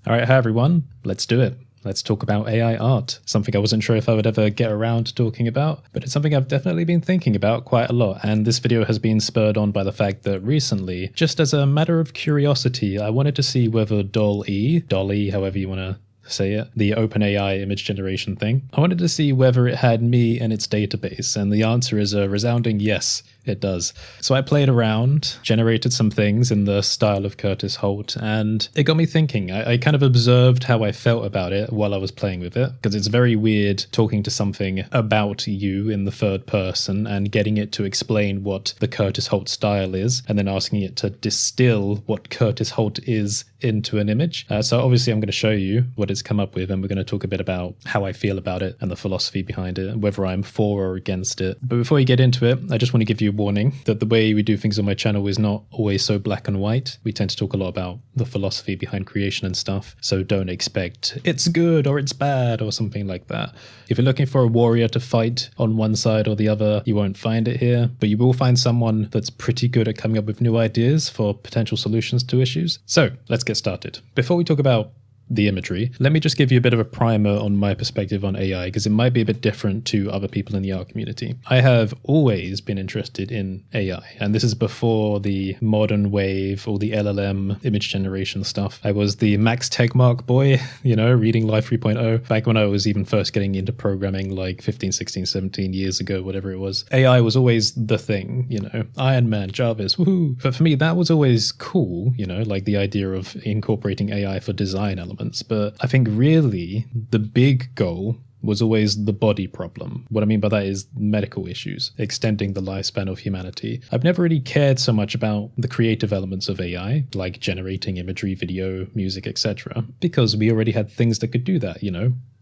All right, hi everyone, let's do it. Let's talk about AI art, something I wasn't sure if I would ever get around to talking about, but it's something I've definitely been thinking about quite a lot, and this video has been spurred on by the fact that recently, just as a matter of curiosity, I wanted to see whether Dolly, however you want to say it, the OpenAI image generation thing, I wanted to see whether it had me in its database, and the answer is a resounding yes. It does. So I played around, generated some things in the style of Curtis Holt, and it got me thinking. I kind of observed how I felt about it while I was playing with it, because it's very weird talking to something about you in the third person and getting it to explain what the Curtis Holt style is, and then asking it to distill what Curtis Holt is into an image. So obviously I'm going to show you what it's come up with, and we're going to talk a bit about how I feel about it and the philosophy behind it, and whether I'm for or against it. But before we get into it, I just want to give you warning that the way we do things on my channel is not always so black and white. We tend to talk a lot about the philosophy behind creation and stuff, so don't expect it's good or it's bad or something like that. If you're looking for a warrior to fight on one side or the other, you won't find it here, but you will find someone that's pretty good at coming up with new ideas for potential solutions to issues. So let's get started. Before we talk about the imagery, let me just give you a bit of a primer on my perspective on AI, because it might be a bit different to other people in the art community. I have always been interested in AI, and this is before the modern wave or the LLM image generation stuff. I was the Max Tegmark boy, reading Live 3.0 back when I was even first getting into programming like 15, 16, 17 years ago, whatever it was. AI was always the thing, Iron Man, Jarvis, woohoo. But for me, that was always cool, like the idea of incorporating AI for design elements. But I think really the big goal was always the body problem. What I mean by that is medical issues, extending the lifespan of humanity. I've never really cared so much about the creative elements of AI, like generating imagery, video, music, etc., because we already had things that could do that,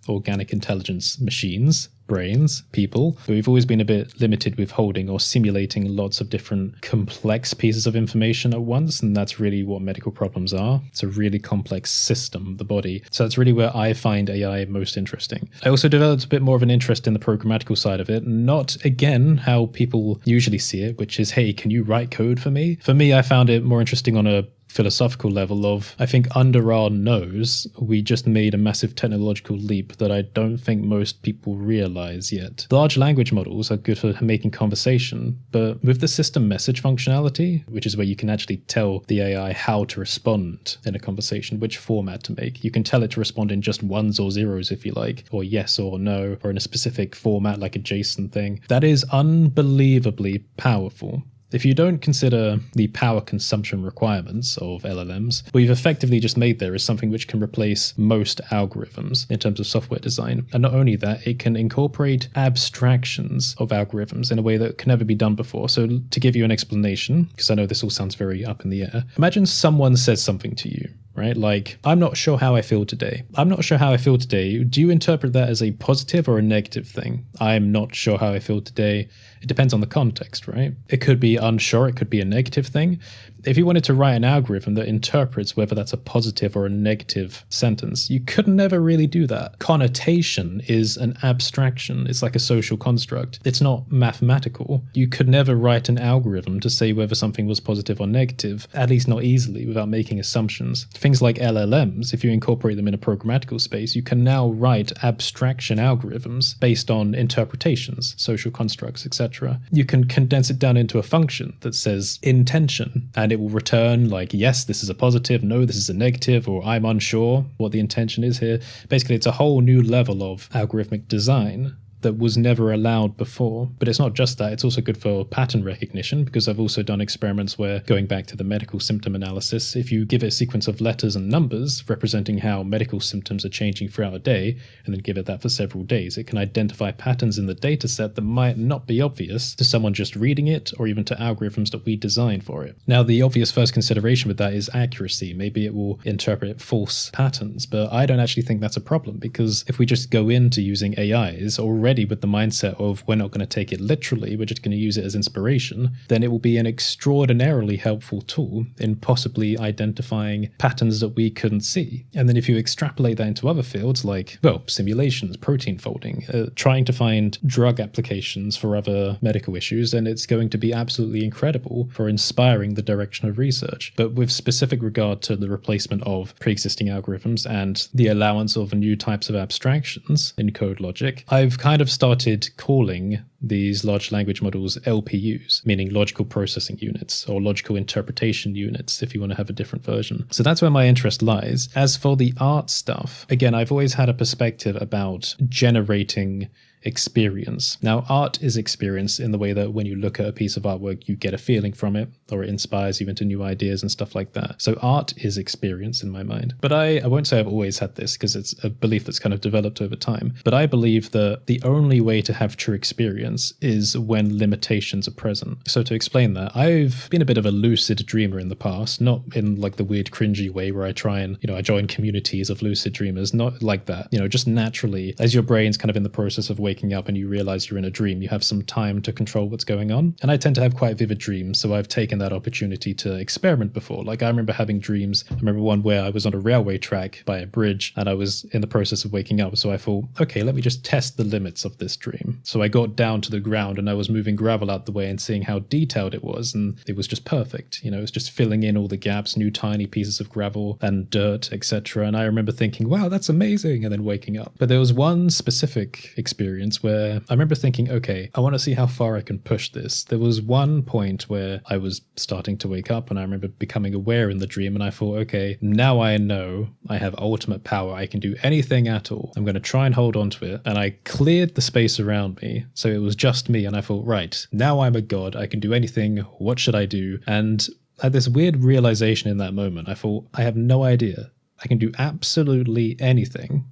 organic intelligence machines, brains, people, but we've always been a bit limited with holding or simulating lots of different complex pieces of information at once, and that's really what medical problems are. It's a really complex system, the body. So that's really where I find AI most interesting. I also developed a bit more of an interest in the programmatical side of it, not again how people usually see it, which is, hey, can you write code for me? For me, I found it more interesting on a philosophical level of, I think under our nose, we just made a massive technological leap that I don't think most people realize yet. Large language models are good for making conversation, but with the system message functionality, which is where you can actually tell the AI how to respond in a conversation, which format to make. You can tell it to respond in just ones or zeros if you like, or yes or no, or in a specific format like a JSON thing. That is unbelievably powerful. If you don't consider the power consumption requirements of LLMs, what you've effectively just made there is something which can replace most algorithms in terms of software design. And not only that, it can incorporate abstractions of algorithms in a way that can never be done before. So to give you an explanation, because I know this all sounds very up in the air, imagine someone says something to you, right? Like, I'm not sure how I feel today. I'm not sure how I feel today. Do you interpret that as a positive or a negative thing? I'm not sure how I feel today. It depends on the context, right? It could be unsure. It could be a negative thing. If you wanted to write an algorithm that interprets whether that's a positive or a negative sentence, you could never really do that. Connotation is an abstraction. It's like a social construct. It's not mathematical. You could never write an algorithm to say whether something was positive or negative, at least not easily, without making assumptions. Things like LLMs, if you incorporate them in a programmatical space, you can now write abstraction algorithms based on interpretations, social constructs, etc. You can condense it down into a function that says intention, and it will return like, yes, this is a positive, no, this is a negative, or I'm unsure what the intention is here. Basically, it's a whole new level of algorithmic design that was never allowed before. But it's not just that, it's also good for pattern recognition, because I've also done experiments where, going back to the medical symptom analysis, if you give it a sequence of letters and numbers representing how medical symptoms are changing throughout a day, and then give it that for several days, it can identify patterns in the data set that might not be obvious to someone just reading it, or even to algorithms that we designed for it. Now, the obvious first consideration with that is accuracy. Maybe it will interpret false patterns, but I don't actually think that's a problem, because if we just go into using AIs, already already with the mindset of we're not going to take it literally, we're just going to use it as inspiration, then it will be an extraordinarily helpful tool in possibly identifying patterns that we couldn't see. And then if you extrapolate that into other fields like, well, simulations, protein folding, trying to find drug applications for other medical issues, then it's going to be absolutely incredible for inspiring the direction of research. But with specific regard to the replacement of pre-existing algorithms and the allowance of new types of abstractions in code logic, I've kind of started calling these large language models LPUs, meaning logical processing units, or logical interpretation units, if you want to have a different version. So that's where my interest lies. As for the art stuff, again, I've always had a perspective about generating experience. Now, art is experience in the way that when you look at a piece of artwork, you get a feeling from it, or it inspires you into new ideas and stuff like that. So art is experience in my mind. But I won't say I've always had this, because it's a belief that's kind of developed over time. But I believe that the only way to have true experience is when limitations are present. So to explain that, I've been a bit of a lucid dreamer in the past, not in like the weird cringy way where I try and, I join communities of lucid dreamers, not like that. Just naturally, as your brain's kind of in the process of waking up and you realize you're in a dream, you have some time to control what's going on. And I tend to have quite vivid dreams, so I've taken that opportunity to experiment before. Like I remember having dreams. I remember one where I was on a railway track by a bridge and I was in the process of waking up. So I thought, okay, let me just test the limits of this dream. So I got down to the ground and I was moving gravel out the way and seeing how detailed it was. And it was just perfect. It was just filling in all the gaps, new tiny pieces of gravel and dirt, etc. And I remember thinking, wow, that's amazing. And then waking up. But there was one specific experience where I remember thinking, okay, I want to see how far I can push this. There was one point where I was starting to wake up and I remember becoming aware in the dream and I thought, okay, now I know I have ultimate power. I can do anything at all. I'm going to try and hold on to it. And I cleared the space around me. So it was just me. And I thought, right, now I'm a god. I can do anything. What should I do? And I had this weird realization in that moment. I thought, I have no idea. I can do absolutely anything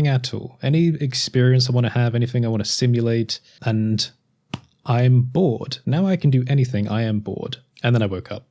at all, any experience I want to have, anything I want to simulate, and I'm bored. Now I can do anything, I am bored. And then I woke up.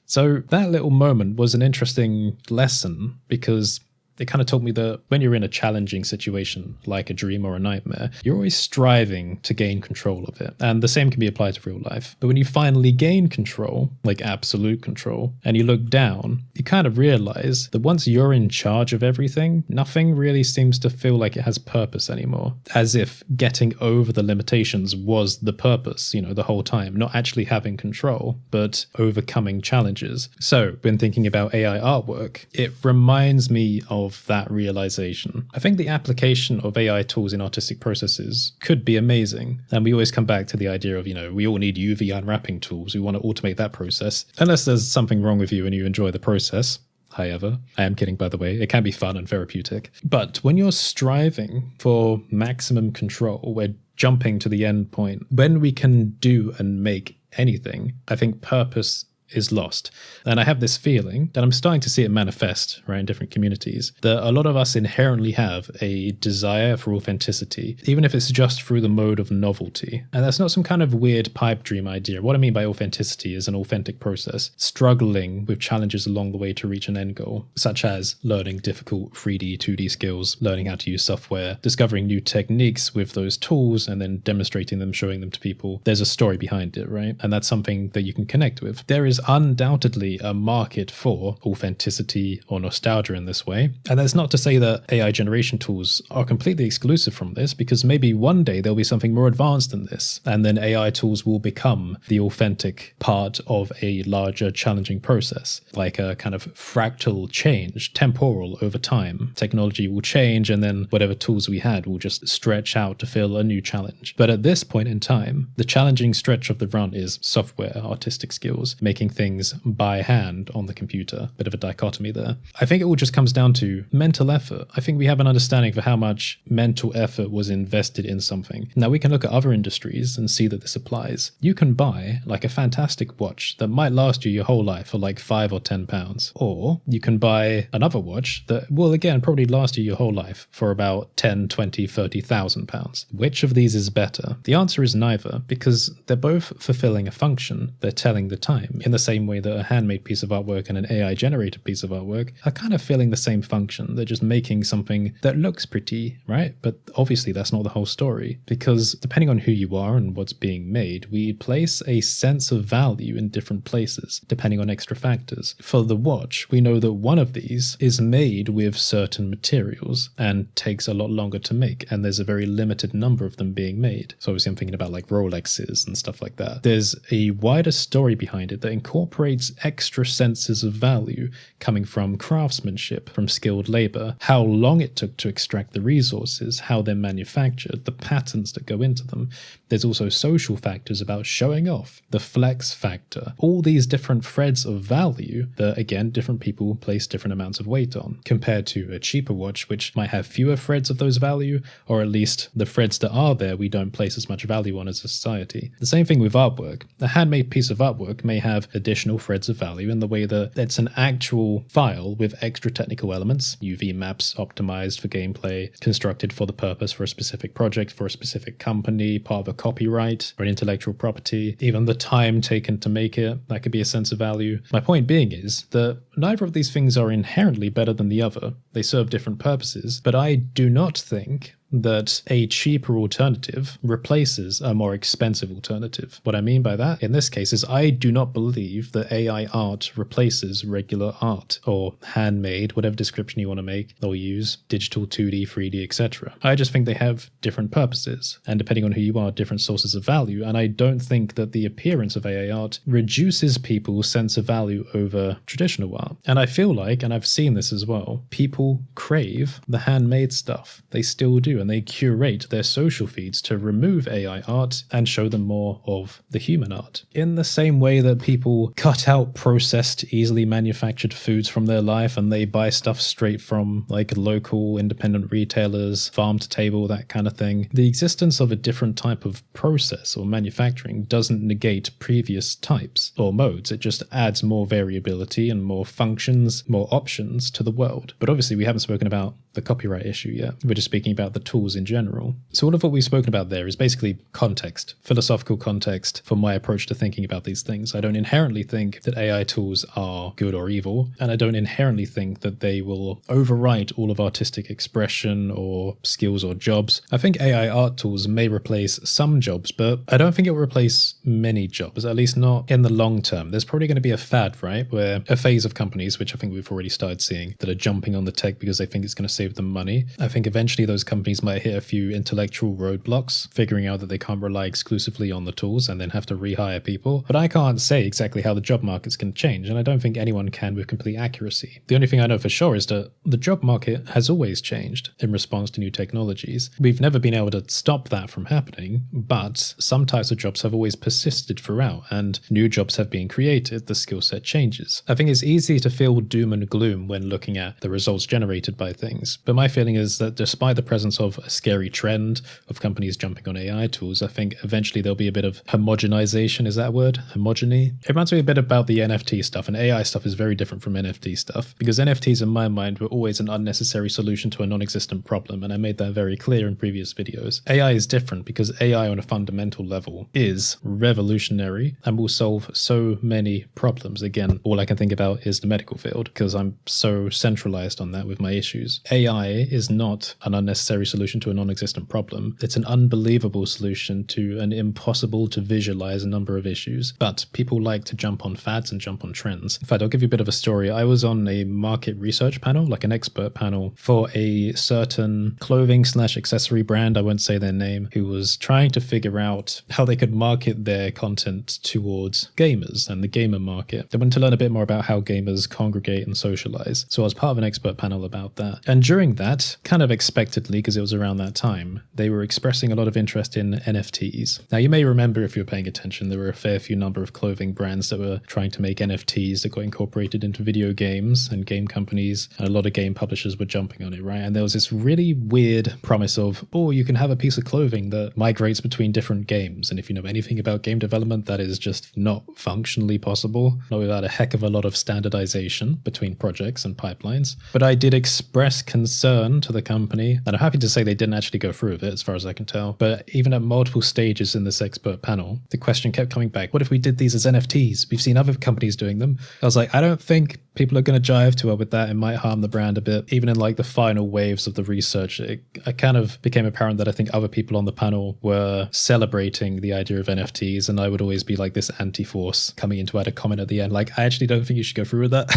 So that little moment was an interesting lesson because it kind of taught me that when you're in a challenging situation, like a dream or a nightmare, you're always striving to gain control of it. And the same can be applied to real life. But when you finally gain control, like absolute control, and you look down, you kind of realize that once you're in charge of everything, nothing really seems to feel like it has purpose anymore. As if getting over the limitations was the purpose, the whole time, not actually having control, but overcoming challenges. So when thinking about AI artwork, it reminds me of that realization. I think the application of AI tools in artistic processes could be amazing. And we always come back to the idea of, we all need UV unwrapping tools. We want to automate that process. Unless there's something wrong with you and you enjoy the process. However, I am kidding, by the way, it can be fun and therapeutic. But when you're striving for maximum control, we're jumping to the end point. When we can do and make anything, I think purpose is lost. And I have this feeling that I'm starting to see it manifest, right, in different communities, that a lot of us inherently have a desire for authenticity, even if it's just through the mode of novelty. And that's not some kind of weird pipe dream idea. What I mean by authenticity is an authentic process, struggling with challenges along the way to reach an end goal, such as learning difficult 3D, 2D skills, learning how to use software, discovering new techniques with those tools, and then demonstrating them, showing them to people. There's a story behind it, right? And that's something that you can connect with. There is undoubtedly a market for authenticity or nostalgia in this way. And that's not to say that AI generation tools are completely exclusive from this, because maybe one day there'll be something more advanced than this, and then AI tools will become the authentic part of a larger challenging process, like a kind of fractal change, temporal over time. Technology will change, and then whatever tools we had will just stretch out to fill a new challenge. But at this point in time, the challenging stretch of the run is software, artistic skills, making things by hand on the computer. Bit of a dichotomy there. I think it all just comes down to mental effort. I think we have an understanding for how much mental effort was invested in something. Now we can look at other industries and see that this applies. You can buy like a fantastic watch that might last you your whole life for like £5 or £10. Or you can buy another watch that will again probably last you your whole life for about 10, 20, 30,000 pounds. Which of these is better? The answer is neither, because they're both fulfilling a function. They're telling the time. In the same way that a handmade piece of artwork and an AI generated piece of artwork are kind of filling the same function. They're just making something that looks pretty, right? But obviously that's not the whole story, because depending on who you are and what's being made, we place a sense of value in different places, depending on extra factors. For the watch, we know that one of these is made with certain materials and takes a lot longer to make, and there's a very limited number of them being made. So obviously I'm thinking about like Rolexes and stuff like that. There's a wider story behind it that incorporates extra senses of value coming from craftsmanship, from skilled labor, how long it took to extract the resources, how they're manufactured, the patterns that go into them. There's also social factors about showing off, the flex factor, all these different threads of value that, again, different people place different amounts of weight on, compared to a cheaper watch, which might have fewer threads of those value, or at least the threads that are there we don't place as much value on as a society. The same thing with artwork. A handmade piece of artwork may have additional threads of value in the way that it's an actual file with extra technical elements, UV maps optimized for gameplay, constructed for the purpose for a specific project, for a specific company, part of a copyright or an intellectual property, even the time taken to make it, that could be a sense of value. My point being is that neither of these things are inherently better than the other. They serve different purposes, but I do not think that a cheaper alternative replaces a more expensive alternative. What I mean by that in this case is I do not believe that AI art replaces regular art or handmade, whatever description you want to make or use, digital, 2D, 3D, etc. I just think they have different purposes, and depending on who you are, different sources of value, and I don't think that the appearance of AI art reduces people's sense of value over traditional art. And I feel like, and I've seen this as well, people crave the handmade stuff. They still do. And they curate their social feeds to remove AI art and show them more of the human art. In the same way that people cut out processed, easily manufactured foods from their life and they buy stuff straight from like local independent retailers, farm to table, that kind of thing, the existence of a different type of process or manufacturing doesn't negate previous types or modes. It just adds more variability and more functions, more options to the world. But obviously we haven't spoken about the copyright issue yet. We're just speaking about the tools in general. So all of what we've spoken about there is basically context, philosophical context for my approach to thinking about these things. I don't inherently think that AI tools are good or evil, and I don't inherently think that they will overwrite all of artistic expression or skills or jobs. I think AI art tools may replace some jobs, but I don't think it will replace many jobs, at least not in the long term. There's probably going to be a fad, right, where a phase of companies, which I think we've already started seeing, that are jumping on the tech because they think it's going to save them money. I think eventually those companies might hit a few intellectual roadblocks, figuring out that they can't rely exclusively on the tools and then have to rehire people. But I can't say exactly how the job market's going to change, and I don't think anyone can with complete accuracy. The only thing I know for sure is that the job market has always changed in response to new technologies. We've never been able to stop that from happening, but some types of jobs have always persisted throughout, and new jobs have been created, the skill set changes. I think it's easy to feel doom and gloom when looking at the results generated by things, but my feeling is that despite the presence of a scary trend of companies jumping on AI tools, I think eventually there'll be a bit of homogenization. Is that a word? Homogeny? It reminds me a bit about the NFT stuff, and AI stuff is very different from NFT stuff, because NFTs in my mind were always an unnecessary solution to a non-existent problem, and I made that very clear in previous videos. AI is different because AI on a fundamental level is revolutionary and will solve so many problems. Again, all I can think about is the medical field, because I'm so centralized on that with my issues. AI is not an unnecessary solution to a non-existent problem. It's an unbelievable solution to an impossible to visualize number of issues. But people like to jump on fads and jump on trends. In fact, I'll give you a bit of a story. I was on a market research panel, like an expert panel, for a certain clothing/accessory brand, I won't say their name, who was trying to figure out how they could market their content towards gamers and the gamer market. They wanted to learn a bit more about how gamers congregate and socialize. So I was part of an expert panel about that. And during that, kind of expectedly, because it was around that time, they were expressing a lot of interest in NFTs. Now, you may remember, if you're paying attention, there were a fair few number of clothing brands that were trying to make NFTs that got incorporated into video games and game companies, and a lot of game publishers were jumping on it, right? And there was this really weird promise of, oh, you can have a piece of clothing that migrates between different games. And if you know anything about game development, that is just not functionally possible, not without a heck of a lot of standardization between projects and pipelines. But I did express concern to the company, and I'm happy to to say they didn't actually go through with it, as far as I can tell. But even at multiple stages in this expert panel, the question kept coming back, what if we did these as NFTs? We've seen other companies doing them. I was like, I don't think people are going to jive too well with that. It might harm the brand a bit. Even in like the final waves of the research, it kind of became apparent that I think other people on the panel were celebrating the idea of NFTs, and I would always be like this anti-force coming in to add a comment at the end. Like, I actually don't think you should go through with that.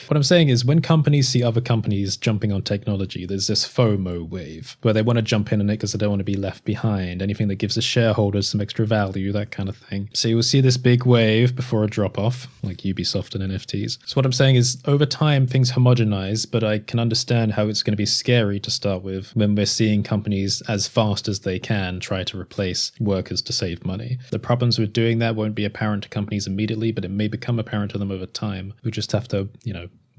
What I'm saying is when companies see other companies jumping on technology, there's this FOMO wave where they want to jump in on it because they don't want to be left behind. Anything that gives the shareholders some extra value, that kind of thing. So you will see this big wave before a drop off, like Ubisoft and NFTs. So what I'm saying is over time things homogenize, but I can understand how it's going to be scary to start with when we're seeing companies as fast as they can try to replace workers to save money. The problems with doing that won't be apparent to companies immediately, but it may become apparent to them over time. We just have to,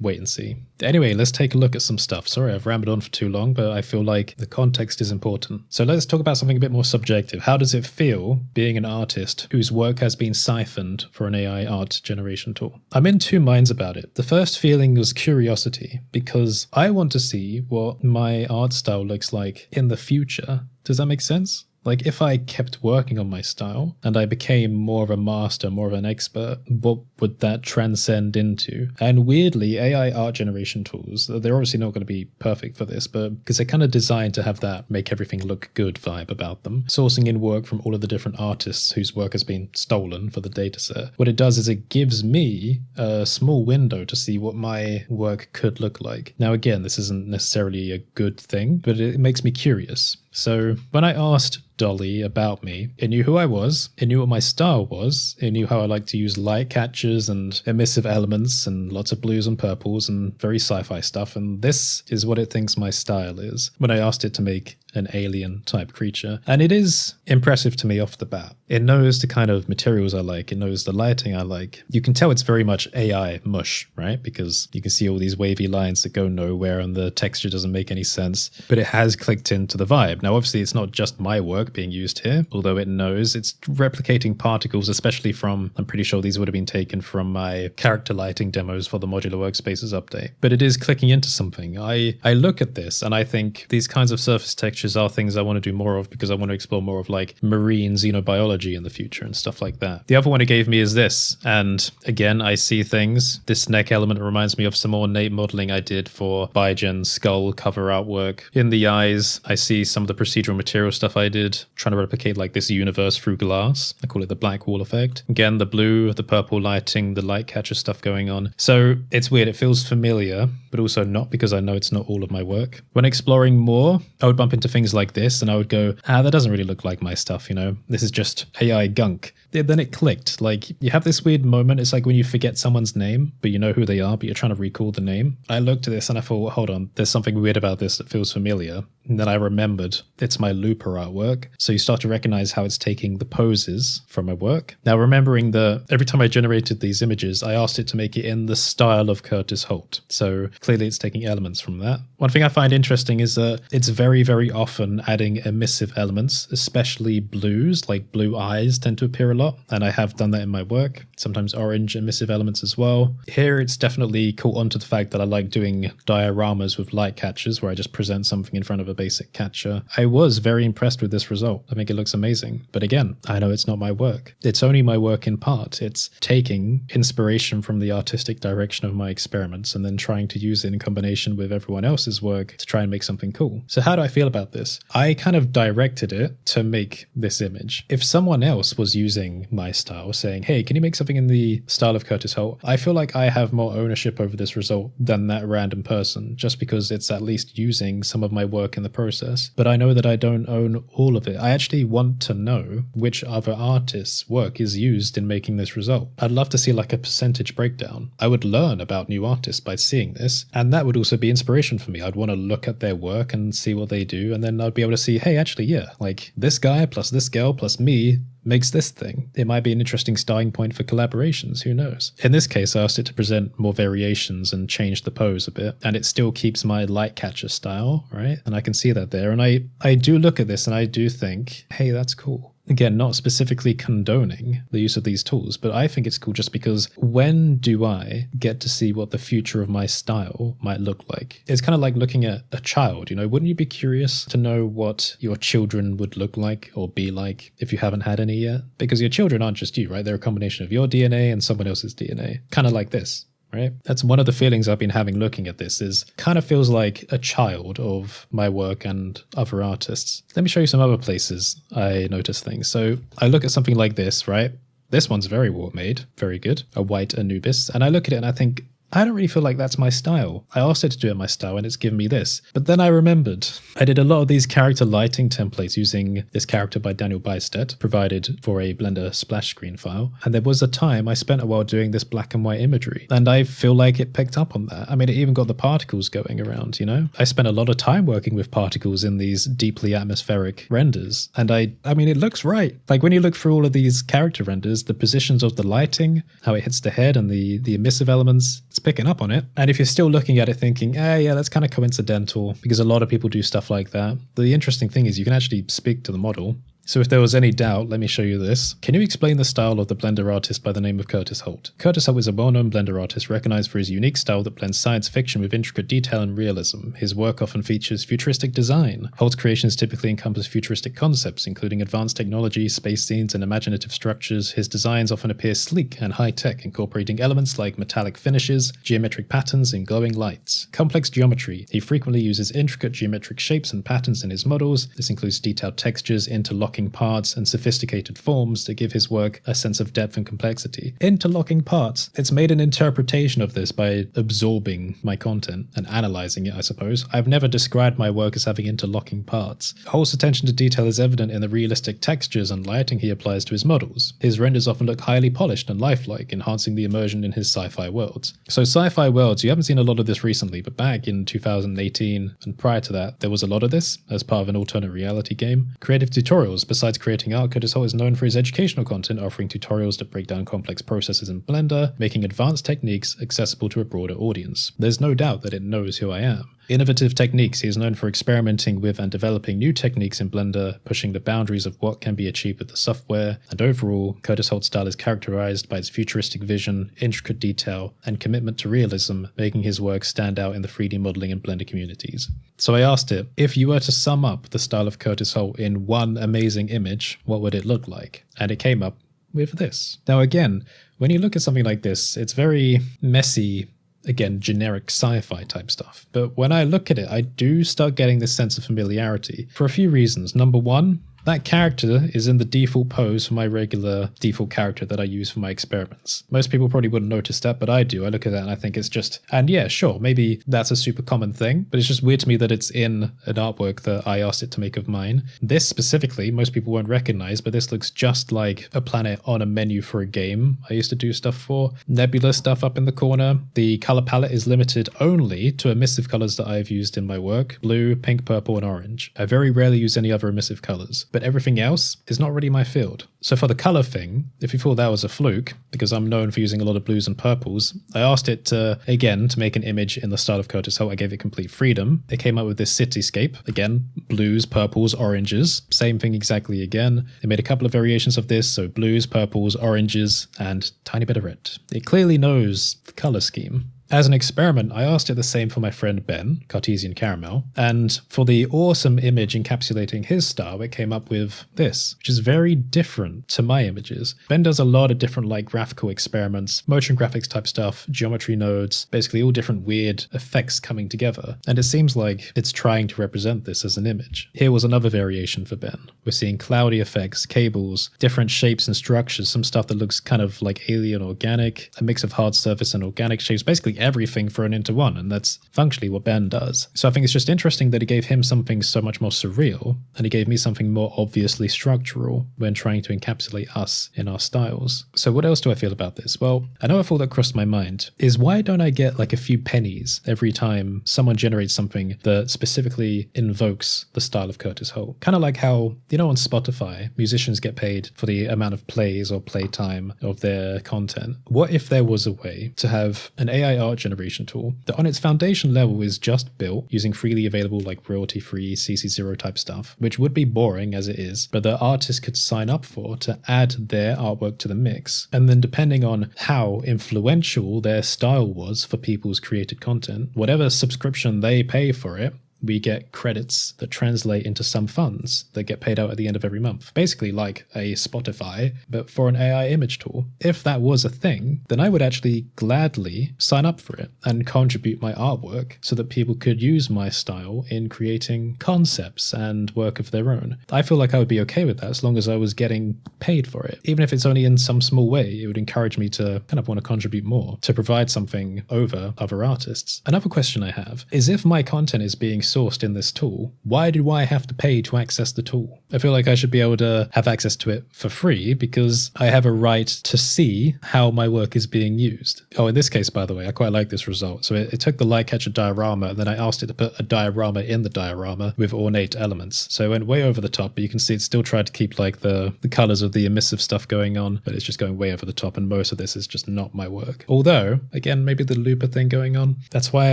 wait and see. Anyway, let's take a look at some stuff. Sorry, I've rambled on for too long, but I feel like the context is important. So let's talk about something a bit more subjective. How does it feel being an artist whose work has been siphoned for an AI art generation tool? I'm in two minds about it. The first feeling was curiosity, because I want to see what my art style looks like in the future. Does that make sense? Like, if I kept working on my style and I became more of a master, more of an expert, what would that transcend into? And weirdly, AI art generation tools, they're obviously not going to be perfect for this, but because they're kind of designed to have that make everything look good vibe about them, sourcing in work from all of the different artists whose work has been stolen for the dataset. What it does is it gives me a small window to see what my work could look like. Now, again, this isn't necessarily a good thing, but it makes me curious. So when I asked Dolly about me, it knew who I was, it knew what my style was, it knew how I like to use light catches and emissive elements and lots of blues and purples and very sci-fi stuff, and this is what it thinks my style is when I asked it to make an alien type creature. And it is impressive to me off the bat. It knows the kind of materials I like, it knows the lighting I like. You can tell it's very much AI mush, right? Because you can see all these wavy lines that go nowhere and the texture doesn't make any sense, but it has clicked into the vibe. Now, obviously, it's not just my work being used here, although it knows it's replicating particles, especially from, I'm pretty sure these would have been taken from my character lighting demos for the Modular Workspaces update. But it is clicking into something. I look at this and I think these kinds of surface textures are things I want to do more of because I want to explore more of like marine xenobiology in the future and stuff like that. The other one it gave me is this, and again, I see things. This neck element reminds me of some ornate modeling I did for Biogen's skull cover artwork. In the eyes, I see some of the procedural material stuff I did, trying to replicate like this universe through glass. I call it the black wall effect. Again, the blue, the purple lighting, the light catcher stuff going on. So it's weird. It feels familiar, but also not, because I know it's not all of my work. When exploring more, I would bump into things like this and I would go, that doesn't really look like my stuff, this is just AI gunk. Then it clicked. Like, you have this weird moment. It's like when you forget someone's name, but you know who they are, but you're trying to recall the name. I looked at this and I thought, well, hold on, there's something weird about this that feels familiar. And then I remembered it's my Looper artwork. So you start to recognize how it's taking the poses from my work. Now, remembering that every time I generated these images, I asked it to make it in the style of Curtis Holt. So clearly it's taking elements from that. One thing I find interesting is that it's very, very often adding emissive elements, especially blues, like blue eyes tend to appear a lot. And I have done that in my work. Sometimes orange emissive elements as well. Here it's definitely caught onto the fact that I like doing dioramas with light catchers where I just present something in front of a basic catcher. I was very impressed with this result. I think it looks amazing. But again, I know it's not my work. It's only my work in part. It's taking inspiration from the artistic direction of my experiments and then trying to use it in combination with everyone else's work to try and make something cool. So how do I feel about this? I kind of directed it to make this image. If someone else was using my style, saying, hey, can you make something in the style of Curtis Holt? I feel like I have more ownership over this result than that random person, just because it's at least using some of my work in the process. But I know that I don't own all of it. I actually want to know which other artists' work is used in making this result. I'd love to see like a percentage breakdown. I would learn about new artists by seeing this, and that would also be inspiration for me. I'd want to look at their work and see what they do, and then I'd be able to see, hey, actually, yeah, like this guy plus this girl plus me makes this thing. It might be an interesting starting point for collaborations, who knows? In this case, I asked it to present more variations and change the pose a bit, and it still keeps my light catcher style, right? And I can see that there, and I do look at this and I do think, hey, that's cool. again, not specifically condoning the use of these tools, but I think it's cool just because when do I get to see what the future of my style might look like? It's kind of like looking at a child, wouldn't you be curious to know what your children would look like or be like if you haven't had any yet? Because your children aren't just you, right? They're a combination of your DNA and someone else's DNA, kind of like this. Right? That's one of the feelings I've been having looking at this, is kind of feels like a child of my work and other artists. Let me show you some other places I notice things. So I look at something like this, right? This one's very well made, very good, a white Anubis. And I look at it and I think, I don't really feel like that's my style. I asked it to do it my style and it's given me this. But then I remembered I did a lot of these character lighting templates using this character by Daniel Bystedt, provided for a Blender splash screen file. And there was a time I spent a while doing this black and white imagery. And I feel like it picked up on that. I mean, it even got the particles going around, I spent a lot of time working with particles in these deeply atmospheric renders. And I mean, it looks right. Like when you look through all of these character renders, the positions of the lighting, how it hits the head and the emissive elements, it's picking up on it. And if you're still looking at it thinking, yeah, that's kind of coincidental, because a lot of people do stuff like that, the interesting thing is you can actually speak to the model. So if there was any doubt, let me show you this. Can you explain the style of the Blender artist by the name of Curtis Holt? Curtis Holt is a well-known Blender artist recognized for his unique style that blends science fiction with intricate detail and realism. His work often features futuristic design. Holt's creations typically encompass futuristic concepts, including advanced technology, space scenes, and imaginative structures. His designs often appear sleek and high-tech, incorporating elements like metallic finishes, geometric patterns, and glowing lights. Complex geometry. He frequently uses intricate geometric shapes and patterns in his models. This includes detailed textures, interlocking parts, and sophisticated forms that give his work a sense of depth and complexity. Interlocking parts. It's made an interpretation of this by absorbing my content and analyzing it, I suppose. I've never described my work as having interlocking parts. Holt's attention to detail is evident in the realistic textures and lighting he applies to his models. His renders often look highly polished and lifelike, enhancing the immersion in his sci-fi worlds. So sci-fi worlds, you haven't seen a lot of this recently, but back in 2018 and prior to that, there was a lot of this as part of an alternate reality game. Creative tutorials. Besides creating art, Curtis Holt is known for his educational content, offering tutorials that break down complex processes in Blender, making advanced techniques accessible to a broader audience. There's no doubt that it knows who I am. Innovative techniques. He is known for experimenting with and developing new techniques in Blender, pushing the boundaries of what can be achieved with the software, and overall, Curtis Holt's style is characterized by its futuristic vision, intricate detail, and commitment to realism, making his work stand out in the 3D modeling and Blender communities. So I asked it, if you were to sum up the style of Curtis Holt in one amazing image, what would it look like? And it came up with this. Now again, when you look at something like this, it's very messy, again, generic sci-fi type stuff. But when I look at it, I do start getting this sense of familiarity for a few reasons. Number one, that character is in the default pose for my regular default character that I use for my experiments. Most people probably wouldn't notice that, but I do. I look at that and I think it's just, and yeah, sure, maybe that's a super common thing, but it's just weird to me that it's in an artwork that I asked it to make of mine. This specifically, most people won't recognize, but this looks just like a planet on a menu for a game I used to do stuff for. Nebula stuff up in the corner. The color palette is limited only to emissive colors that I've used in my work: blue, pink, purple, and orange. I very rarely use any other emissive colors, but everything else is not really my field. So for the color thing, if you thought that was a fluke, because I'm known for using a lot of blues and purples, I asked it to, again, to make an image in the style of Curtis Holt. I gave it complete freedom. It came up with this cityscape. Again, blues, purples, oranges. Same thing exactly again. It made a couple of variations of this, so blues, purples, oranges, and tiny bit of red. It clearly knows the color scheme. As an experiment, I asked it the same for my friend Ben, Cartesian Caramel, and for the awesome image encapsulating his style, it came up with this, which is very different to my images. Ben does a lot of different graphical experiments, motion graphics type stuff, geometry nodes, basically all different weird effects coming together, and it seems like it's trying to represent this as an image. Here was another variation for Ben. We're seeing cloudy effects, cables, different shapes and structures, some stuff that looks kind of like alien organic, a mix of hard surface and organic shapes, basically everything thrown into one, and that's functionally what Ben does. So I think it's just interesting that he gave him something so much more surreal, and he gave me something more obviously structural when trying to encapsulate us in our styles. So what else do I feel about this? Well, another thought that crossed my mind is, why don't I get a few pennies every time someone generates something that specifically invokes the style of Curtis Holt? Kind of like how, on Spotify, musicians get paid for the amount of plays or playtime of their content. What if there was a way to have an AI art generation tool that on its foundation level is just built using freely available like royalty-free CC0 type stuff, which would be boring as it is, but the artist could sign up for to add their artwork to the mix. And then depending on how influential their style was for people's created content, whatever subscription they pay for it, we get credits that translate into some funds that get paid out at the end of every month. Basically like a Spotify, but for an AI image tool. If that was a thing, then I would actually gladly sign up for it and contribute my artwork so that people could use my style in creating concepts and work of their own. I feel like I would be okay with that as long as I was getting paid for it. Even if it's only in some small way, it would encourage me to kind of want to contribute more, to provide something over other artists. Another question I have is, if my content is being sourced in this tool, why do I have to pay to access the tool? I feel like I should be able to have access to it for free because I have a right to see how my work is being used. Oh, in this case, by the way, I quite like this result. So it took the light catcher diorama and then I asked it to put a diorama in the diorama with ornate elements. So it went way over the top, but you can see it still tried to keep like the colors of the emissive stuff going on, but it's just going way over the top, and most of this is just not my work. Although, again, maybe the looper thing going on. That's why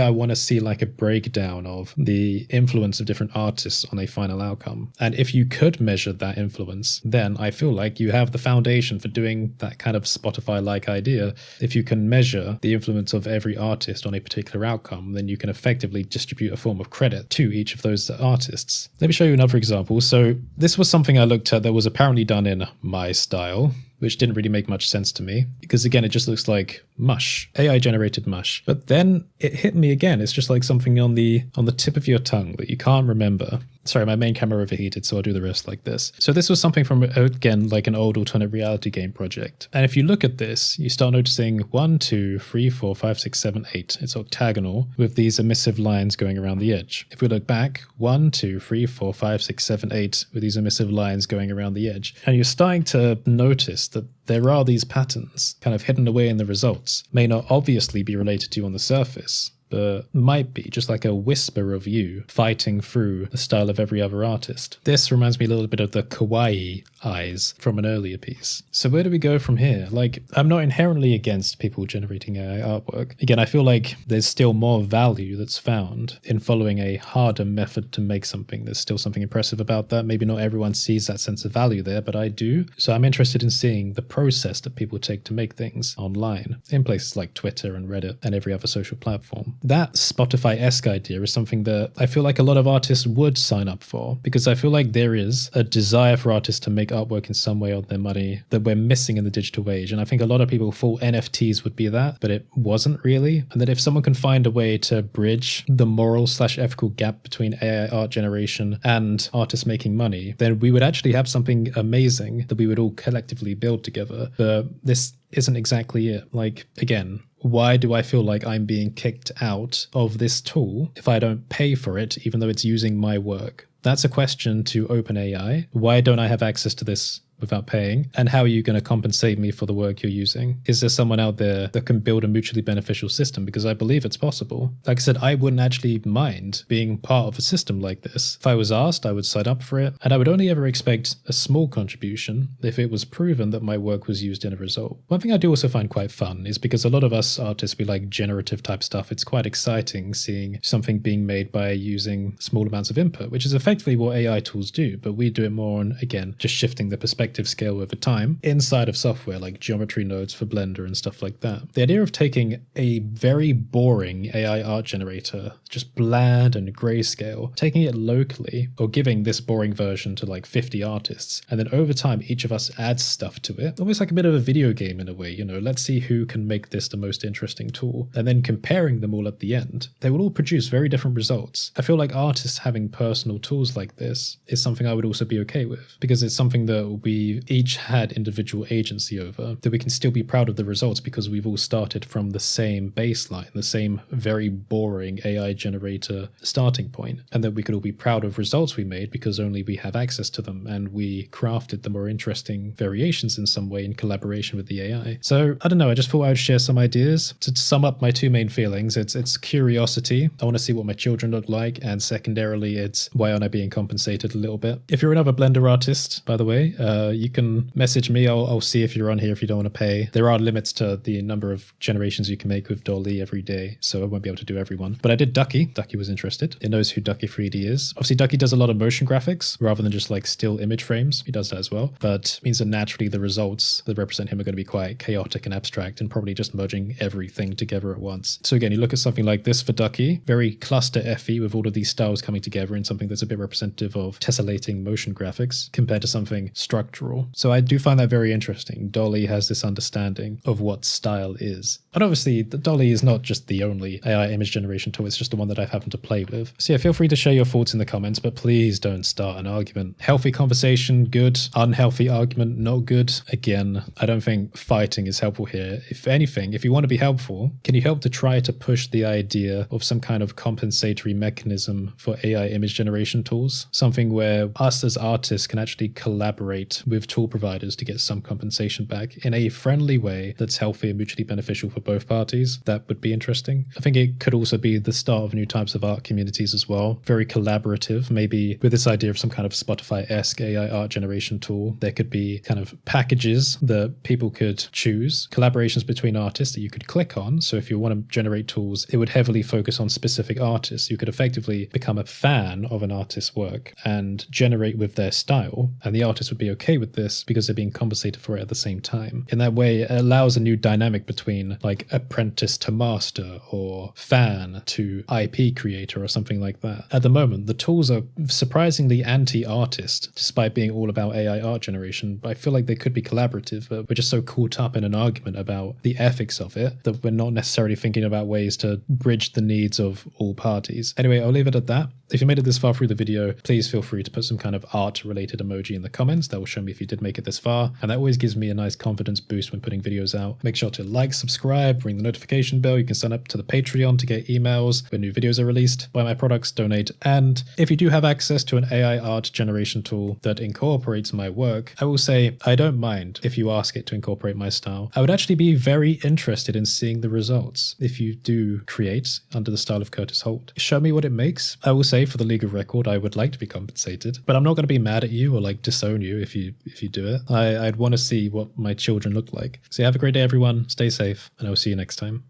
I want to see like a breakdown of the influence of different artists on a final outcome. And if you could measure that influence, then I feel like you have the foundation for doing that kind of Spotify-like idea. If you can measure the influence of every artist on a particular outcome, then you can effectively distribute a form of credit to each of those artists. Let me show you another example. So this was something I looked at that was apparently done in my style, which didn't really make much sense to me because, again, it just looks like mush, AI generated mush. But then it hit me again. It's just like something on the tip of your tongue that you can't remember. Sorry, my main camera overheated, so I'll do the rest like this. So this was something from, again, like an old alternate reality game project. And if you look at this, you start noticing 1, 2, 3, 4, 5, 6, 7, 8. It's octagonal with these emissive lines going around the edge. If we look back, 1, 2, 3, 4, 5, 6, 7, 8 with these emissive lines going around the edge. And you're starting to notice that there are these patterns kind of hidden away in the results. May not obviously be related to you on the surface, but might be just like a whisper of you fighting through the style of every other artist. This reminds me a little bit of the kawaii eyes from an earlier piece. So where do we go from here? Like, I'm not inherently against people generating AI artwork. Again, I feel like there's still more value that's found in following a harder method to make something. There's still something impressive about that. Maybe not everyone sees that sense of value there, but I do. So I'm interested in seeing the process that people take to make things online in places like Twitter and Reddit and every other social platform. That Spotify-esque idea is something that I feel like a lot of artists would sign up for, because I feel like there is a desire for artists to make artwork in some way on their money that we're missing in the digital age. And I think a lot of people thought NFTs would be that, but it wasn't really. And that if someone can find a way to bridge the moral/ethical gap between AI art generation and artists making money, then we would actually have something amazing that we would all collectively build together. But this isn't exactly it. Like, again, why do I feel like I'm being kicked out of this tool if I don't pay for it, even though it's using my work? That's a question to OpenAI. Why don't I have access to this without paying? And how are you going to compensate me for the work you're using? Is there someone out there that can build a mutually beneficial system? Because I believe it's possible. Like I said, I wouldn't actually mind being part of a system like this. If I was asked, I would sign up for it, and I would only ever expect a small contribution if it was proven that my work was used in a result. One thing I do also find quite fun is because a lot of us artists, we like generative type stuff. It's quite exciting seeing something being made by using small amounts of input, which is effectively what AI tools do, but we do it more on, again, just shifting the perspective scale over time inside of software like geometry nodes for Blender and stuff like that. The idea of taking a very boring AI art generator, just bland and grayscale, taking it locally or giving this boring version to like 50 artists, and then over time each of us adds stuff to it, almost like a bit of a video game in a way, you know, let's see who can make this the most interesting tool, and then comparing them all at the end, they will all produce very different results. I feel like artists having personal tools like this is something I would also be okay with, because it's something that we each had individual agency over, that we can still be proud of the results because we've all started from the same baseline, the same very boring AI generator starting point, and that we could all be proud of results we made because only we have access to them and we crafted the more interesting variations in some way in collaboration with the AI. So I don't know, I just thought I would share some ideas. To sum up my two main feelings, it's curiosity. I want to see what my children look like, and secondarily it's why aren't I being compensated a little bit. If you're another Blender artist, by the way, you can message me. I'll see if you're on here if you don't want to pay. There are limits to the number of generations you can make with Dolly every day, so I won't be able to do everyone. But I did Ducky. Ducky was interested. It knows who Ducky 3D is. Obviously, Ducky does a lot of motion graphics rather than just like still image frames. He does that as well, but it means that naturally the results that represent him are going to be quite chaotic and abstract and probably just merging everything together at once. So again, you look at something like this for Ducky, very cluster FE with all of these styles coming together in something that's a bit representative of tessellating motion graphics compared to something structural. So I do find that very interesting. Dolly has this understanding of what style is. And obviously, the Dolly is not just the only AI image generation tool, it's just the one that I've happened to play with. So yeah, feel free to share your thoughts in the comments, but please don't start an argument. Healthy conversation, good. Unhealthy argument, not good. Again, I don't think fighting is helpful here. If anything, if you want to be helpful, can you help to try to push the idea of some kind of compensatory mechanism for AI image generation tools? Something where us as artists can actually collaborate with tool providers to get some compensation back in a friendly way that's healthy and mutually beneficial for both parties. That would be interesting. I think it could also be the start of new types of art communities as well. Very collaborative, maybe with this idea of some kind of Spotify-esque AI art generation tool. There could be kind of packages that people could choose, collaborations between artists that you could click on. So if you want to generate tools, it would heavily focus on specific artists. You could effectively become a fan of an artist's work and generate with their style. And the artist would be okay with this because they're being compensated for it at the same time. In that way, it allows a new dynamic between like apprentice to master or fan to IP creator or something like that. At the moment, the tools are surprisingly anti-artist, despite being all about AI art generation. I feel like they could be collaborative, but we're just so caught up in an argument about the ethics of it that we're not necessarily thinking about ways to bridge the needs of all parties. Anyway, I'll leave it at that. If you made it this far through the video, please feel free to put some kind of art-related emoji in the comments. That will show me if you did make it this far, and that always gives me a nice confidence boost when putting videos out. Make sure to like, subscribe, ring the notification bell. You can sign up to the Patreon to get emails when new videos are released, buy my products, donate, and if you do have access to an AI art generation tool that incorporates my work, I will say I don't mind if you ask it to incorporate my style. I would actually be very interested in seeing the results if you do create under the style of Curtis Holt. Show me what it makes. I will say for the legal record, I would like to be compensated, but I'm not going to be mad at you or like disown you if you do it. I'd want to see what my children look like. So have a great day, everyone. Stay safe, and I will see you next time.